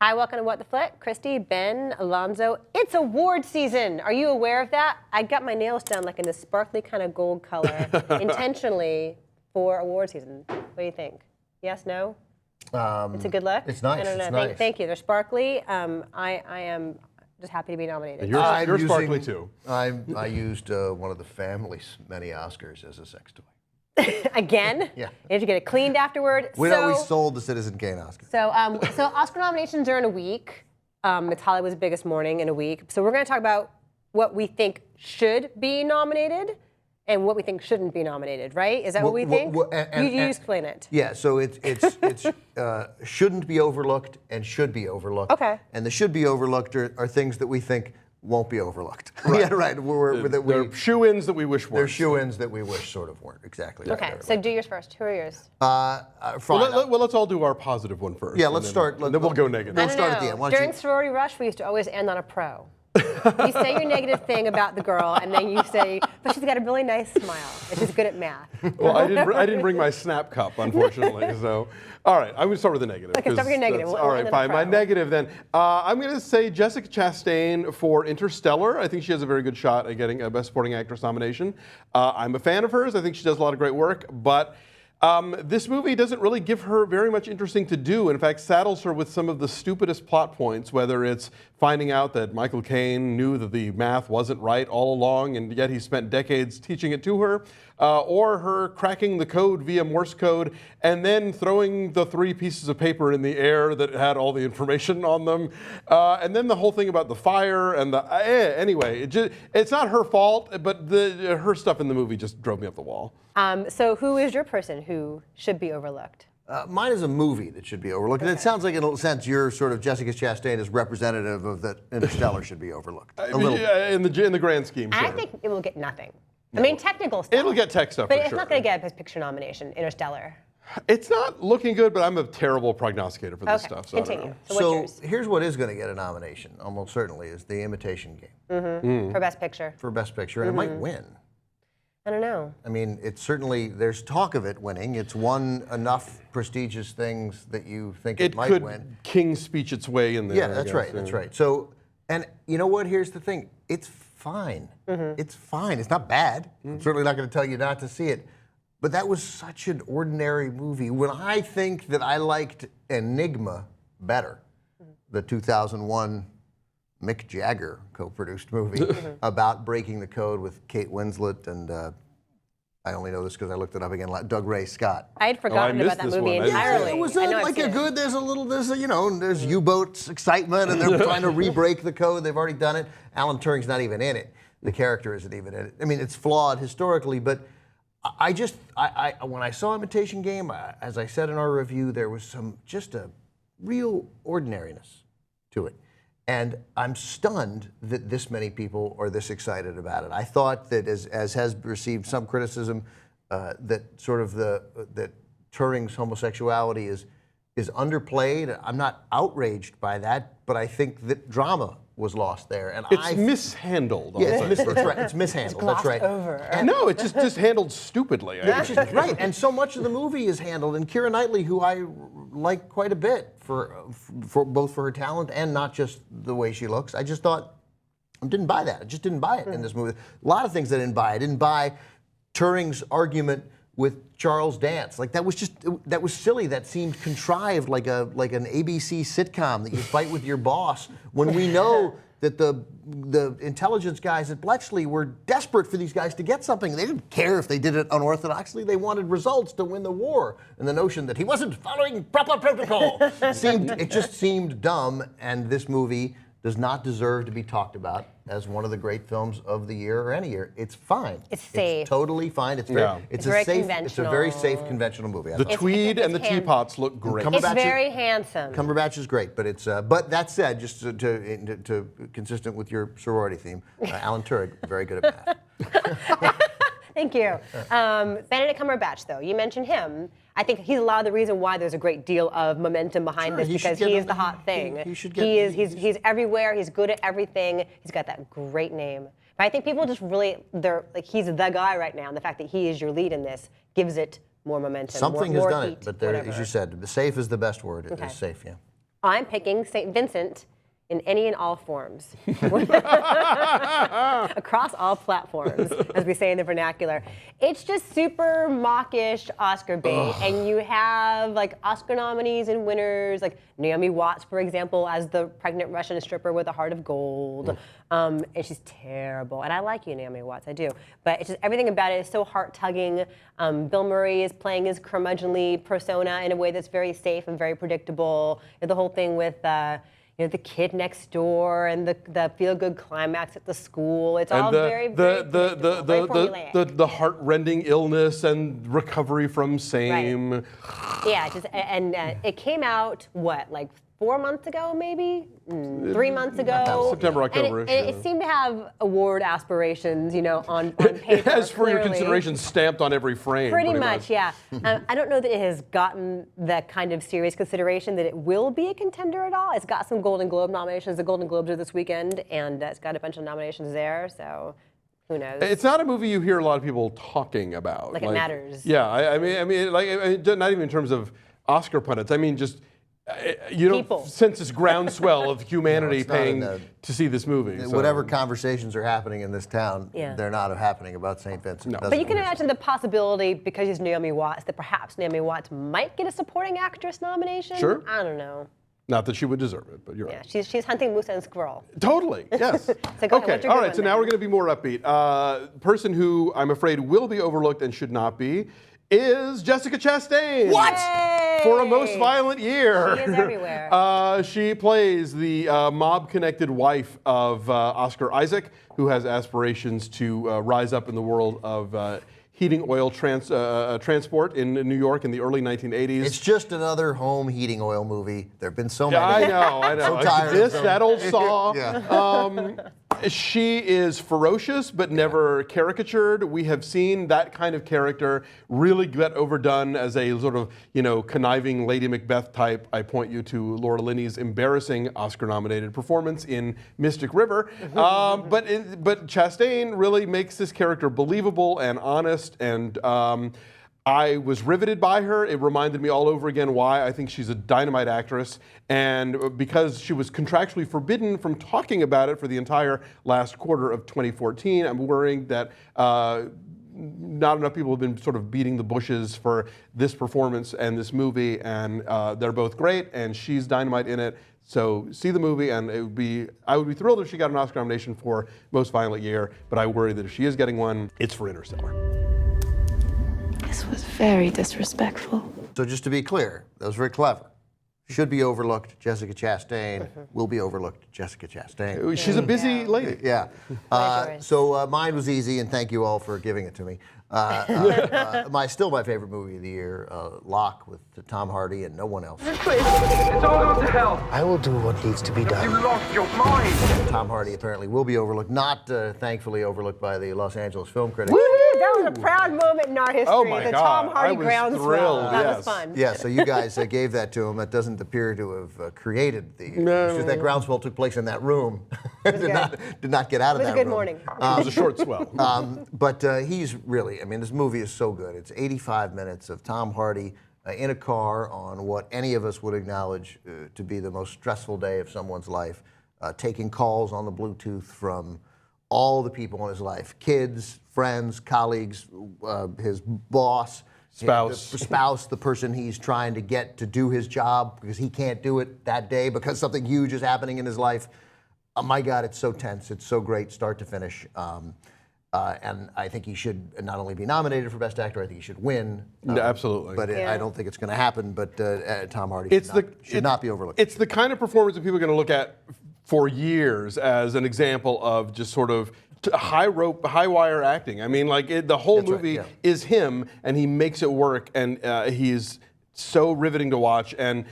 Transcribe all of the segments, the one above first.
Hi, welcome to What the Flick. Christy, Ben, Alonzo. It's award season. Are you aware of that? I got my nails done like in this sparkly kind of gold color intentionally for award season. What do you think? Yes, no? It's a good look? It's nice. I don't know. It's nice. Thank you. They're sparkly. I am just happy to be nominated. You're sparkly too. I used one of the family's many Oscars as a sex toy. Again? Yeah. Did you get it cleaned afterward? We sold the Citizen Kane Oscar. So Oscar nominations are in a week. It's Hollywood's biggest morning in a week. So we're going to talk about what we think should be nominated and what we think shouldn't be nominated, right? Is that what we think? You explain it. Yeah, so it's shouldn't be overlooked and should be overlooked. Okay. And the should be overlooked are things that we think won't be overlooked. Right. Yeah, right. They're shoe-ins that we wish weren't. They're shoe-ins that we wish sort of weren't. Exactly. Okay, so do yours first. Who are yours? Fine. Well, let's all do our positive one first. Yeah, let's start. Then we'll go negative. We'll start at the end. During Sorority Rush, we used to always end on a pro. You say your negative thing about the girl, and then you say, but she's got a really nice smile, and she's good at math. Well, I didn't bring my snap cup, unfortunately. So, all right, I'm going to start with the negative. Okay, start with your negative. All right, fine. My negative then. I'm going to say Jessica Chastain for Interstellar. I think she has a very good shot at getting a Best Supporting Actress nomination. I'm a fan of hers. I think she does a lot of great work, but this movie doesn't really give her very much interesting to do. In fact, saddles her with some of the stupidest plot points, whether it's finding out that Michael Caine knew that the math wasn't right all along, and yet he spent decades teaching it to her, or her cracking the code via Morse code, and then throwing the 3 pieces of paper in the air that had all the information on them, and then the whole thing about the fire and the anyway, it's not her fault, but her stuff in the movie just drove me up the wall. So who is your person who should be overlooked? Mine is a movie that should be overlooked. Okay. And it sounds like, in a sense, you're sort of Jessica Chastain is representative of that Interstellar should be overlooked. In the grand scheme, sure. I think it will get nothing. I mean, technical stuff. It'll get tech stuff, but for it's sure. not going to get a Best Picture nomination, Interstellar. It's not looking good, but I'm a terrible prognosticator for this stuff. So continue. So what's yours? Here's what is going to get a nomination, almost certainly, is The Imitation Game. For Best Picture. For Best Picture, and it might win. I don't know. I mean, it's certainly, there's talk of it winning. It's won enough prestigious things that you think it might win. It could King's Speech its way in there. Yeah, that's right, that's right. So, and you know what, here's the thing. It's fine. It's fine. It's not bad. I'm certainly not going to tell you not to see it. But that was such an ordinary movie. When I think that I liked Enigma better, the 2001 Mick Jagger co-produced movie about breaking the code with Kate Winslet and I only know this because I looked it up again. Doug Ray Scott. I had forgotten about that movie entirely. It was like a good. There's a little. There's U-boats excitement, and they're trying to re-break the code. They've already done it. Alan Turing's not even in it. The character isn't even in it. I mean, it's flawed historically, but I when I saw Imitation Game, as I said in our review, there was just a real ordinariness to it. And I'm stunned that this many people are this excited about it. I thought that, as has received some criticism, that sort of that Turing's homosexuality is underplayed. I'm not outraged by that, but I think that drama was lost there, and it's mishandled. Yeah, that's right. It's mishandled. That's right. Over. And no, it's just handled stupidly. Right, and so much of the movie is handled. And Keira Knightley, who I like quite a bit for both for her talent and not just the way she looks, I just thought I didn't buy that. I just didn't buy it in this movie. A lot of things I didn't buy. I didn't buy Turing's argument with Charles Dance. Like that was silly. That seemed contrived, like an ABC sitcom that you fight with your boss. When we know that the intelligence guys at Bletchley were desperate for these guys to get something. They didn't care if they did it unorthodoxly. They wanted results to win the war. And the notion that he wasn't following proper protocol just seemed dumb. And this movie does not deserve to be talked about as one of the great films of the year or any year. It's fine. It's safe. It's totally fine. It's very safe, conventional movie. The tweed and the teapots look great. It's very handsome. Cumberbatch is great, but but that said, just to consistent with your sorority theme, Alan Turing, very good at math. Thank you. Benedict Cumberbatch, though, you mentioned him. I think he's a lot of the reason why there's a great deal of momentum behind this, because he is the hot thing. He's everywhere. He's good at everything. He's got that great name. But I think people just really, he's the guy right now, and the fact that he is your lead in this gives it more momentum. Something more has done heat, it, but as you said, safe is the best word. It is safe, yeah. I'm picking St. Vincent in any and all forms. Across all platforms, as we say in the vernacular. It's just super mawkish Oscar bait. And you have like Oscar nominees and winners, like Naomi Watts, for example, as the pregnant Russian stripper with a heart of gold. And she's terrible. And I like you, Naomi Watts, I do. But it's just everything about it is so heart-tugging. Bill Murray is playing his curmudgeonly persona in a way that's very safe and very predictable. And the whole thing with the kid next door and the feel-good climax at the school. It's all very formulaic. The heart-rending illness and recovery from same. Right. Yeah, and it came out, like 4 months ago, maybe? 3 months ago. September, October. And it seemed to have award aspirations, on paper. As for clearly. your consideration stamped on every frame. Pretty much, yeah. I don't know that it has gotten the kind of serious consideration that it will be a contender at all. It's got some Golden Globe nominations. The Golden Globes are this weekend, and it's got a bunch of nominations there, so who knows? It's not a movie you hear a lot of people talking about. Like it matters. Yeah, I mean, not even in terms of Oscar pundits. I mean, just you don't sense this groundswell of humanity paying to see this movie. Whatever conversations are happening in this town, they're not happening about St. Vincent. No. But you can imagine the possibility, because she's Naomi Watts, that perhaps Naomi Watts might get a supporting actress nomination. Sure. I don't know. Not that she would deserve it, but you're right. She's hunting moose and squirrel. Totally, yes. So go ahead, Okay, all right, so now we're going to be more upbeat. Person who I'm afraid will be overlooked and should not be is Jessica Chastain. What? Yay! For a most violent year. She is everywhere. She plays the mob-connected wife of Oscar Isaac, who has aspirations to rise up in the world of heating oil transport in New York in the early 1980s. It's just another home heating oil movie. There have been so many. I know. So tired This, of them. that old Saw. Yeah. She is ferocious, but never caricatured. We have seen that kind of character really get overdone as a sort of, conniving Lady Macbeth type. I point you to Laura Linney's embarrassing Oscar-nominated performance in Mystic River. But Chastain really makes this character believable and honest, and I was riveted by her. It reminded me all over again why I think she's a dynamite actress. And because she was contractually forbidden from talking about it for the entire last quarter of 2014, I'm worrying that not enough people have been sort of beating the bushes for this performance and this movie. And they're both great, and she's dynamite in it. So see the movie, and I would be thrilled if she got an Oscar nomination for Most Violent Year, but I worry that if she is getting one, it's for Interstellar. This was very disrespectful. So just to be clear, that was very clever. Should be overlooked, Jessica Chastain. Will be overlooked, Jessica Chastain. She's a busy lady. Yeah. So mine was easy, and thank you all for giving it to me. Still my favorite movie of the year, Locke with Tom Hardy and no one else. It's all gone to hell. I will do what needs to be done. You lost your mind. Tom Hardy apparently will be overlooked, not thankfully overlooked by the Los Angeles Film Critics. That was a proud moment in our history. Oh my the God. Tom Hardy I was groundswell. thrilled, That yes. was fun. Yeah, so you guys gave that to him. That doesn't appear to have created the. It's just that groundswell took place in that room. did not get out of that room. It was a good morning. It was a short swell. But he's really, this movie is so good. It's 85 minutes of Tom Hardy in a car on what any of us would acknowledge to be the most stressful day of someone's life, taking calls on the Bluetooth from all the people in his life, kids, friends, colleagues, his boss, spouse, the person he's trying to get to do his job because he can't do it that day because something huge is happening in his life. Oh my God, it's so tense. It's so great, start to finish. And I think he should not only be nominated for Best Actor, I think he should win. Absolutely. But I don't think it's going to happen. But Tom Hardy should not be overlooked. It's the kind of performance that people are going to look at for years as an example of just sort of high wire acting. The whole movie is him, and he makes it work, and he's so riveting to watch. And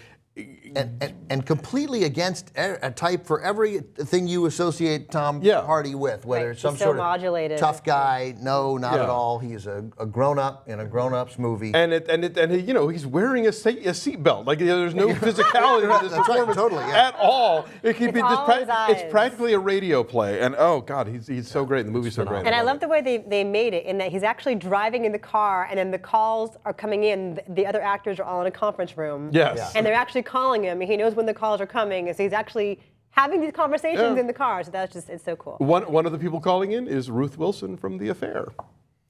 completely against a type for everything you associate Tom Hardy with, whether it's some sort of modulated. Tough guy. No, not at all. He's a grown-up in a grown-ups movie. And he's wearing a seatbelt. There's no physicality to this performance at all. It's practically a radio play. And oh God, he's so great. The movie's so great. And I love the way they made it in that he's actually driving in the car, and then the calls are coming in. The other actors are all in a conference room. Yes. And they're actually calling calling him, and he knows when the calls are coming, and so he's actually having these conversations in the car. So that's just, it's so cool. One of the people calling in is Ruth Wilson from The Affair.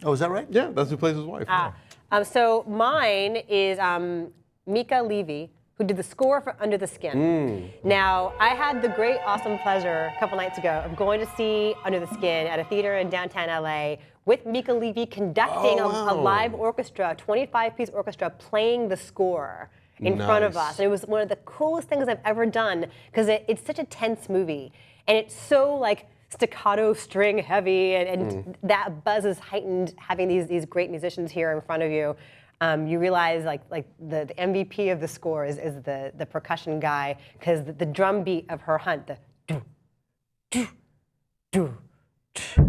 Oh, is that right? Yeah, that's who plays his wife. So mine is Mika Levy, who did the score for Under the Skin. Now, I had the great, awesome pleasure a couple nights ago of going to see Under the Skin at a theater in downtown LA with Mika Levy conducting a live orchestra, 25-piece orchestra, playing the score in front of us. And it was one of the coolest things I've ever done because it's such a tense movie. And it's so like staccato string heavy and that buzz is heightened having these great musicians here in front of you. You realize like the MVP of the score is the percussion guy because the drum beat of her hunt, the do, do, do, do.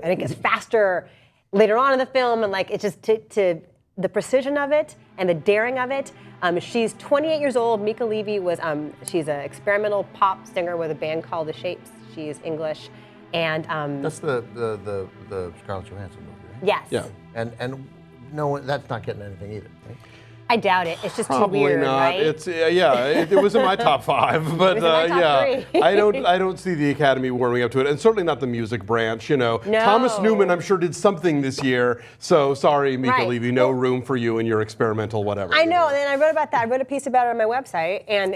And it gets faster later on in the film, and like it's just to the precision of it and the daring of it. She's 28 years old. Mika Levy was she's an experimental pop singer with a band called The Shapes. She is English, and that's the Scarlett Johansson movie, right? Yes. Yeah. And no, that's not getting anything either, right? I doubt it. It's just Probably too weird, not. right? It's it was in my top 5, but It was in my top 3. I don't see the Academy warming up to it, and certainly not the music branch. No. Thomas Newman, I'm sure, did something this year. So sorry, Mika Right. Levy, no room for you in your experimental whatever. I know, and then I wrote about that. I wrote a piece about it on my website, and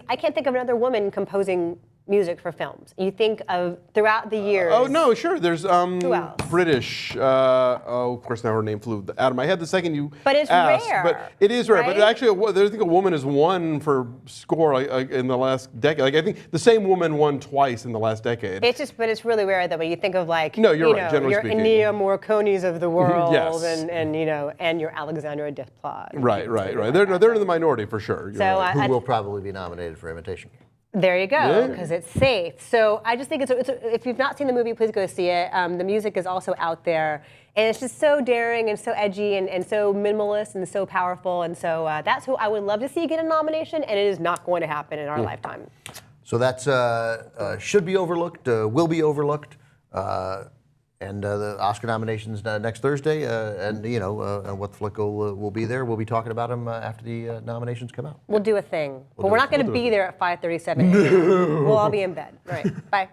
I can't think of another woman composing music for films. You think of throughout the years. Oh no, sure. There's Who else? British. Of course, now her name flew out of my head the second you But it's asked. rare, But it is rare. But right? actually, I think a woman has won for score in the last decade. Like I think the same woman won twice in the last decade. But it's really rare that when you think of like No, you're right, generally your speaking. Ennio Morricones of the world, Yes. and your Alexandra Desplat. Right. They're in the minority for sure. You're So right. Who will probably be nominated for Imitation Game. There you go, Yeah. because it's safe. So I just think if you've not seen the movie, please go see it. The music is also out there, and it's just so daring and so edgy and so minimalist and so powerful. And so that's who I would love to see get a nomination, and it is not going to happen in our lifetime. So that's should be overlooked, will be overlooked, and the Oscar nominations next Thursday, and what flick will be there. We'll be talking about them after the nominations come out. We'll do a thing, but we're not going to be there at 5:37. We'll all be in bed. All right, bye.